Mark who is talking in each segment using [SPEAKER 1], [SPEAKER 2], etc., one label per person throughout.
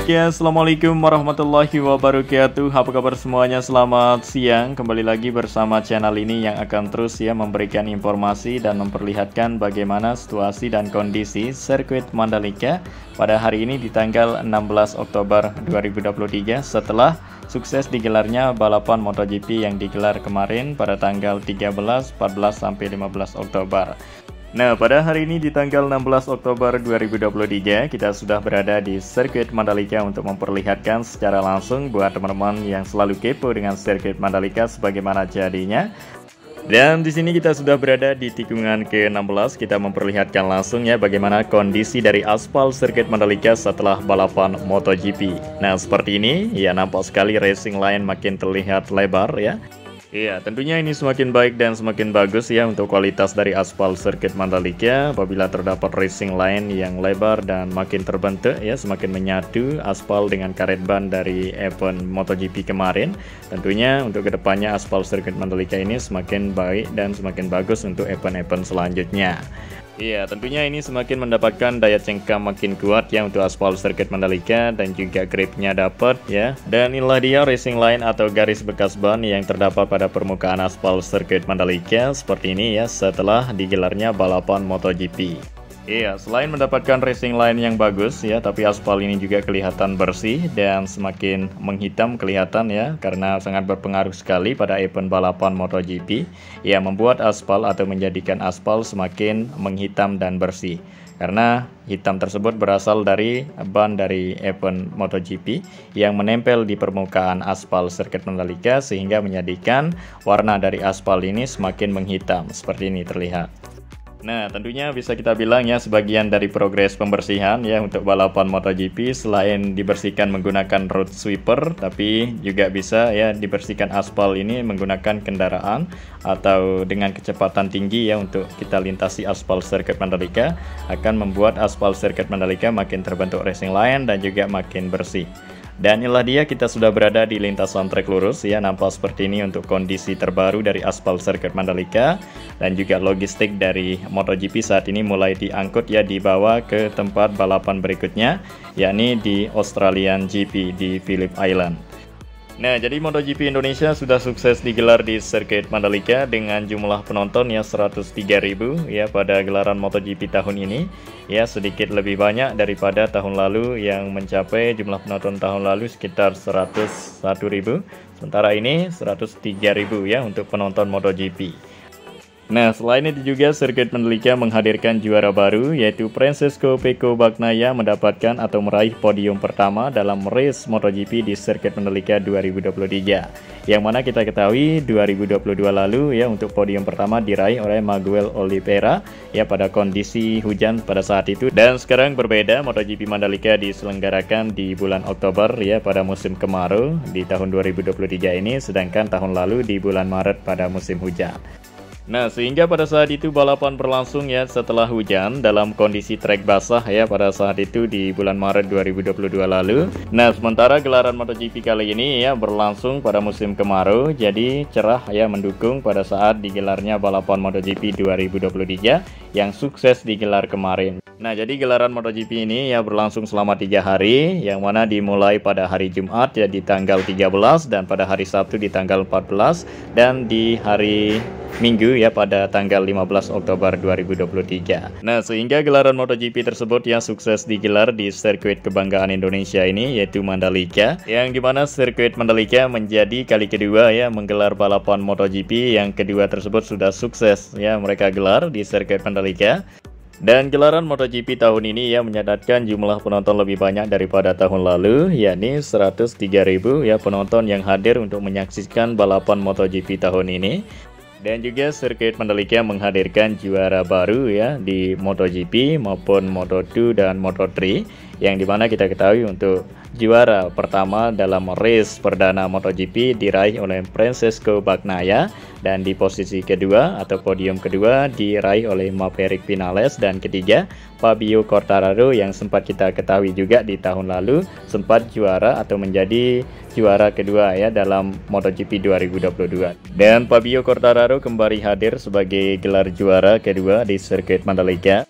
[SPEAKER 1] Oke, assalamualaikum warahmatullahi wabarakatuh. Apa kabar semuanya? Selamat siang. Kembali lagi bersama channel ini yang akan terus memberikan informasi dan memperlihatkan bagaimana situasi dan kondisi sirkuit Mandalika pada hari ini di tanggal 16 Oktober 2023 setelah sukses digelarnya balapan MotoGP yang digelar kemarin pada tanggal 13, 14 sampai 15 Oktober. Nah, pada hari ini di tanggal 16 Oktober 2023 kita sudah berada di sirkuit Mandalika untuk memperlihatkan secara langsung buat teman-teman yang selalu kepo dengan sirkuit Mandalika sebagaimana jadinya. Dan di sini kita sudah berada di tikungan ke-16, kita memperlihatkan langsung bagaimana kondisi dari aspal sirkuit Mandalika setelah balapan MotoGP. Nah, seperti ini nampak sekali racing line makin terlihat lebar Iya, tentunya ini semakin baik dan semakin bagus untuk kualitas dari aspal sirkuit Mandalika apabila terdapat racing line yang lebar dan makin terbentuk semakin menyatu aspal dengan karet ban dari event MotoGP kemarin. Tentunya untuk kedepannya aspal sirkuit Mandalika ini semakin baik dan semakin bagus untuk event-event selanjutnya. Iya, tentunya ini semakin mendapatkan daya cengkam makin kuat untuk aspal sirkuit Mandalika dan juga gripnya dapat Dan inilah dia racing line atau garis bekas ban yang terdapat pada permukaan aspal sirkuit Mandalika seperti ini setelah digelarnya balapan MotoGP. Iya, selain mendapatkan racing line yang bagus tapi aspal ini juga kelihatan bersih dan semakin menghitam kelihatan karena sangat berpengaruh sekali pada event balapan MotoGP membuat aspal atau menjadikan aspal semakin menghitam dan bersih. Karena hitam tersebut berasal dari ban dari event MotoGP yang menempel di permukaan aspal sirkuit Mandalika sehingga menjadikan warna dari aspal ini semakin menghitam seperti ini terlihat. Nah, tentunya bisa kita bilang sebagian dari progres pembersihan untuk balapan MotoGP selain dibersihkan menggunakan road sweeper, tapi juga bisa dibersihkan aspal ini menggunakan kendaraan atau dengan kecepatan tinggi untuk kita lintasi aspal sirkuit Mandalika akan membuat aspal sirkuit Mandalika makin terbentuk racing line dan juga makin bersih. Dan inilah dia kita sudah berada di lintasan trek lurus nampak seperti ini untuk kondisi terbaru dari aspal sirkuit Mandalika dan juga logistik dari MotoGP saat ini mulai diangkut dibawa ke tempat balapan berikutnya yakni di Australian GP di Phillip Island. Nah, jadi MotoGP Indonesia sudah sukses digelar di sirkuit Mandalika dengan jumlah penonton 103.000 pada gelaran MotoGP tahun ini. Sedikit lebih banyak daripada tahun lalu yang mencapai jumlah penonton tahun lalu sekitar 101.000. Sementara ini 103.000 untuk penonton MotoGP. Nah, selain itu juga sirkuit Mandalika menghadirkan juara baru yaitu Francesco Pecco Bagnaia mendapatkan atau meraih podium pertama dalam race MotoGP di sirkuit Mandalika 2023. Yang mana kita ketahui 2022 lalu untuk podium pertama diraih oleh Miguel Oliveira pada kondisi hujan pada saat itu. Dan sekarang berbeda, MotoGP Mandalika diselenggarakan di bulan Oktober pada musim kemarau di tahun 2023 ini, sedangkan tahun lalu di bulan Maret pada musim hujan. Nah, sehingga pada saat itu balapan berlangsung setelah hujan dalam kondisi trek basah pada saat itu di bulan Maret 2022 lalu. Nah, sementara gelaran MotoGP kali ini berlangsung pada musim kemarau, jadi cerah mendukung pada saat digelarnya balapan MotoGP 2023 yang sukses digelar kemarin. Nah, jadi gelaran MotoGP ini berlangsung selama 3 hari, yang mana dimulai pada hari Jumat di tanggal 13 dan pada hari Sabtu di tanggal 14 dan di hari Minggu pada tanggal 15 Oktober 2023. Nah, sehingga gelaran MotoGP tersebut sukses digelar di sirkuit kebanggaan Indonesia ini yaitu Mandalika, yang dimana sirkuit Mandalika menjadi kali kedua menggelar balapan MotoGP. Yang kedua tersebut sudah sukses mereka gelar di sirkuit Mandalika. Dan gelaran MotoGP tahun ini menyadarkan jumlah penonton lebih banyak daripada tahun lalu, yakni 103.000 penonton yang hadir untuk menyaksikan balapan MotoGP tahun ini. Dan juga sirkuit Mandalika menghadirkan juara baru di MotoGP maupun Moto2 dan Moto3, yang dimana kita ketahui untuk juara pertama dalam race perdana MotoGP diraih oleh Francesco Bagnaia, dan di posisi kedua atau podium kedua diraih oleh Maverick Vinales, dan ketiga Fabio Quartararo yang sempat kita ketahui juga di tahun lalu sempat juara atau menjadi juara kedua dalam MotoGP 2022. Dan Fabio Quartararo kembali hadir sebagai gelar juara kedua di sirkuit Mandalika.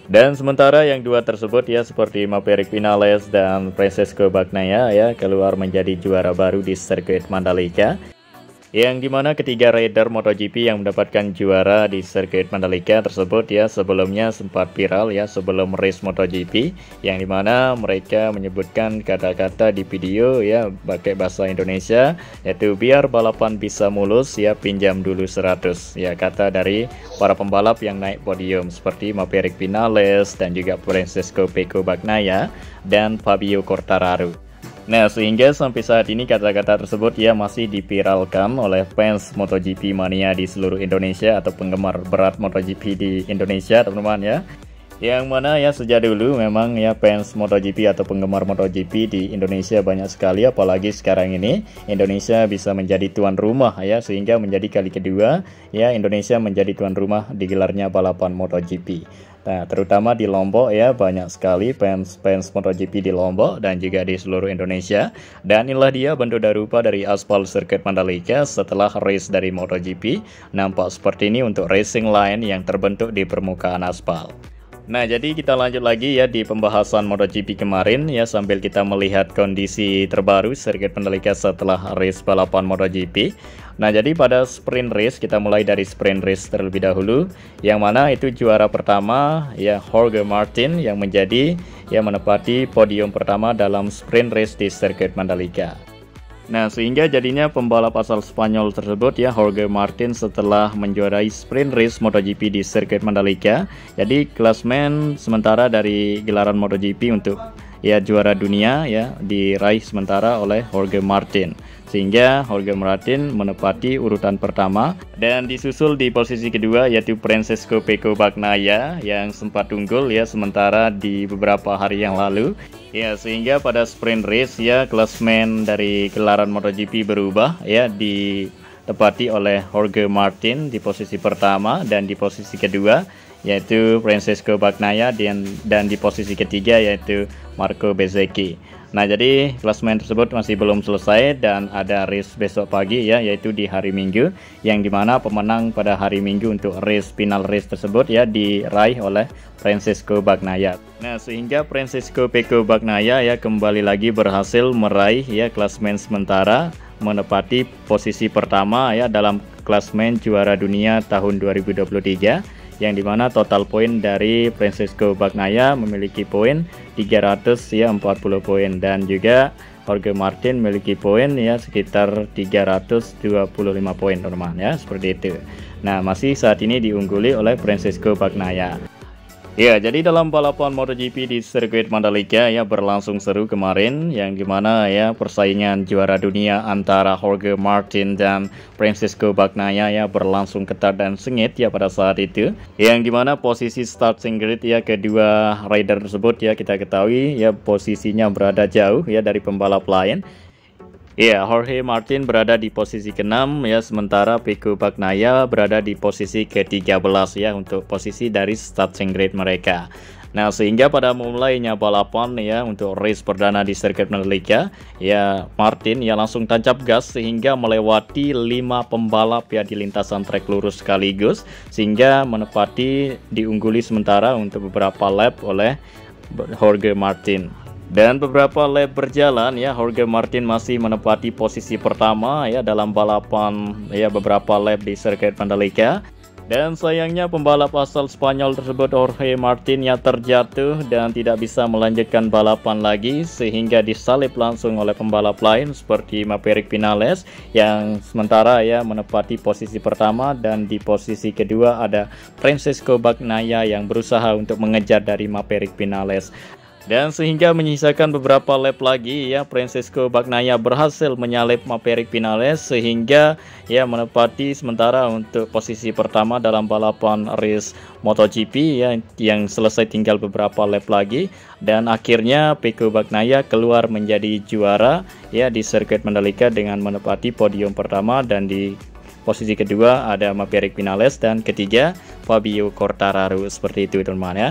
[SPEAKER 1] Dan sementara yang dua tersebut ya seperti Maverick Vinales dan Francesco Bagnaia ya keluar menjadi juara baru di sirkuit Mandalika. Yang dimana ketiga rider MotoGP yang mendapatkan juara di sirkuit Mandalika tersebut ya sebelumnya sempat viral ya sebelum race MotoGP, yang dimana mereka menyebutkan kata-kata di video ya pakai bahasa Indonesia, yaitu biar balapan bisa mulus ya pinjam dulu 100 ya, kata dari para pembalap yang naik podium seperti Maverick Vinales dan juga Francesco Bagnaia dan Fabio Quartararo. Nah, sehingga sampai saat ini kata-kata tersebut ya masih diviralkan oleh fans MotoGP mania di seluruh Indonesia atau penggemar berat MotoGP di Indonesia, teman-teman ya. Yang mana ya sejak dulu memang ya fans MotoGP atau penggemar MotoGP di Indonesia banyak sekali, apalagi sekarang ini Indonesia bisa menjadi tuan rumah ya, sehingga menjadi kali kedua ya Indonesia menjadi tuan rumah digelarnya balapan MotoGP. Nah, terutama di Lombok ya banyak sekali fans MotoGP di Lombok dan juga di seluruh Indonesia. Dan inilah dia bentuk rupa dari aspal sirkuit Mandalika setelah race dari MotoGP. Nampak seperti ini untuk racing line yang terbentuk di permukaan aspal. Nah, jadi kita lanjut lagi ya di pembahasan MotoGP kemarin ya, sambil kita melihat kondisi terbaru sirkuit Mandalika setelah race balapan MotoGP. Nah, jadi pada sprint race kita mulai dari sprint race terlebih dahulu, yang mana itu juara pertama ya Jorge Martin yang menepati podium pertama dalam sprint race di sirkuit Mandalika. Nah, sehingga jadinya pembalap asal Spanyol tersebut ya Jorge Martin setelah menjuarai sprint race MotoGP di sirkuit Mandalika, jadi klasmen sementara dari gelaran MotoGP untuk ya juara dunia ya diraih sementara oleh Jorge Martin, sehingga Jorge Martin menepati urutan pertama, dan disusul di posisi kedua yaitu Francesco Bagnaia yang sempat unggul ya sementara di beberapa hari yang lalu ya, sehingga pada sprint race ya klasmen dari gelaran MotoGP berubah ya, ditepati oleh Jorge Martin di posisi pertama, dan di posisi kedua yaitu Francesco Bagnaia, dan di posisi ketiga yaitu Marco Bezzecchi. Nah, jadi klasemen tersebut masih belum selesai dan ada race besok pagi ya, yaitu di hari Minggu, yang dimana pemenang pada hari Minggu untuk race final race tersebut ya diraih oleh Francesco Bagnaia. Nah, sehingga Francesco Bagnaia ya kembali lagi berhasil meraih ya klasemen sementara, menepati posisi pertama ya dalam klasemen juara dunia tahun 2023, yang dimana total poin dari Francesco Bagnaia memiliki poin 340 poin, dan juga Jorge Martin memiliki poin ya sekitar 325 poin, teman-teman ya, seperti itu. Nah, masih saat ini diungguli oleh Francesco Bagnaia. Ya, jadi dalam balapan MotoGP di sirkuit Mandalika ya berlangsung seru kemarin, yang dimana ya persaingan juara dunia antara Jorge Martin dan Francesco Bagnaia ya berlangsung ketat dan sengit ya pada saat itu, yang dimana posisi starting grid ya kedua rider tersebut ya kita ketahui ya posisinya berada jauh ya dari pembalap lain. Ya, Jorge Martin berada di posisi ke-6 ya, sementara Bagnaia berada di posisi ke-13 ya untuk posisi dari starting grid mereka. Nah, sehingga pada mulainya balapan ya untuk race perdana di sirkuit Mandalika ya, Martin ya langsung tancap gas sehingga melewati 5 pembalap ya di lintasan trek lurus sekaligus, sehingga menepati diungguli sementara untuk beberapa lap oleh Jorge Martin. Dan beberapa lap berjalan ya Jorge Martin masih menepati posisi pertama ya dalam balapan ya beberapa lap di sirkuit Mandalika. Dan sayangnya pembalap asal Spanyol tersebut Jorge Martin ya terjatuh dan tidak bisa melanjutkan balapan lagi, sehingga disalip langsung oleh pembalap lain seperti Maverick Vinales yang sementara ya menepati posisi pertama, dan di posisi kedua ada Francesco Bagnaia yang berusaha untuk mengejar dari Maverick Vinales. Dan sehingga menyisakan beberapa lap lagi ya Francesco Bagnaia berhasil menyalip Maverick Vinales, sehingga ya menepati sementara untuk posisi pertama dalam balapan race MotoGP ya yang selesai tinggal beberapa lap lagi, dan akhirnya Bagnaia keluar menjadi juara ya di sirkuit Mandalika dengan menepati podium pertama, dan di posisi kedua ada Maverick Vinales dan ketiga Fabio Quartararo, seperti itu teman-teman ya.